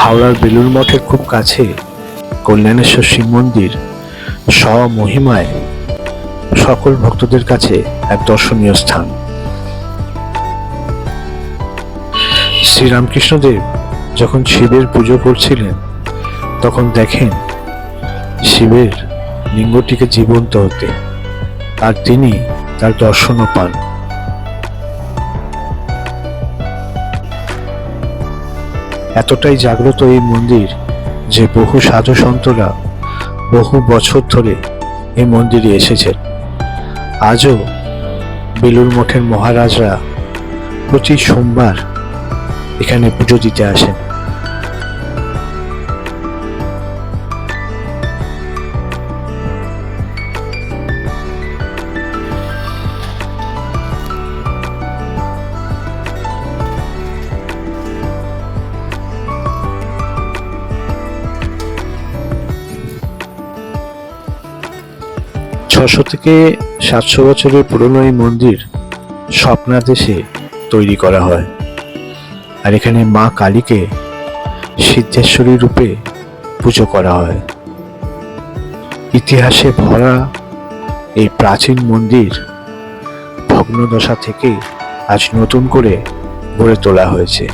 হাওড়ার বেলুড় মঠের খুব কাছে কল্যাণেশ্বর শিব মন্দির স্বমহিমায় সকল ভক্তদের কাছে এক দর্শনীয় স্থান। শ্রীরামকৃষ্ণদেব যখন শিবের পুজো করছিলেন তখন দেখেন শিবের লিঙ্গটিকে জীবন্ত হতে, আর তিনি তার দর্শনও পান। এতটাই জাগ্রত এই মন্দির যে বহু সাধু সন্তরা বহু বছর ধরে এই মন্দিরে এসেছেন। আজও বেলুড় মঠের মহারাজরা প্রতি সোমবার এখানে পুজো দিতে আসেন। ছশো থেকে 700 বছরের পুরনো এই মন্দির স্বপ্নাদেশে তৈরি করা হয়, আর এখানে মা কালীকে সিদ্ধেশ্বরী রূপে পুজো করা হয়। ইতিহাসে ভরা এই প্রাচীন মন্দির ভগ্নদশা থেকে আজ নতুন করে গড়ে তোলা হয়েছে।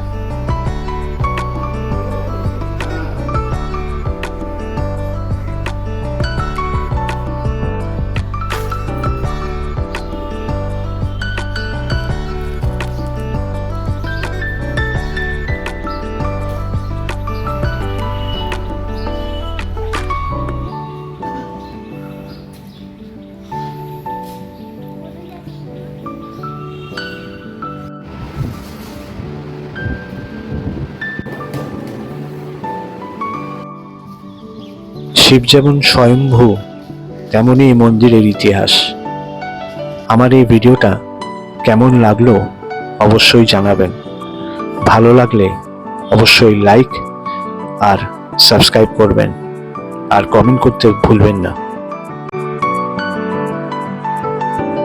শিব যেমন স্বয়ম্ভু, তেমনই এই মন্দিরের ইতিহাস। আমার এই ভিডিওটা কেমন লাগলো অবশ্যই জানাবেন। ভালো লাগলে অবশ্যই লাইক আর সাবস্ক্রাইব করবেন, আর কমেন্ট করতে ভুলবেন না।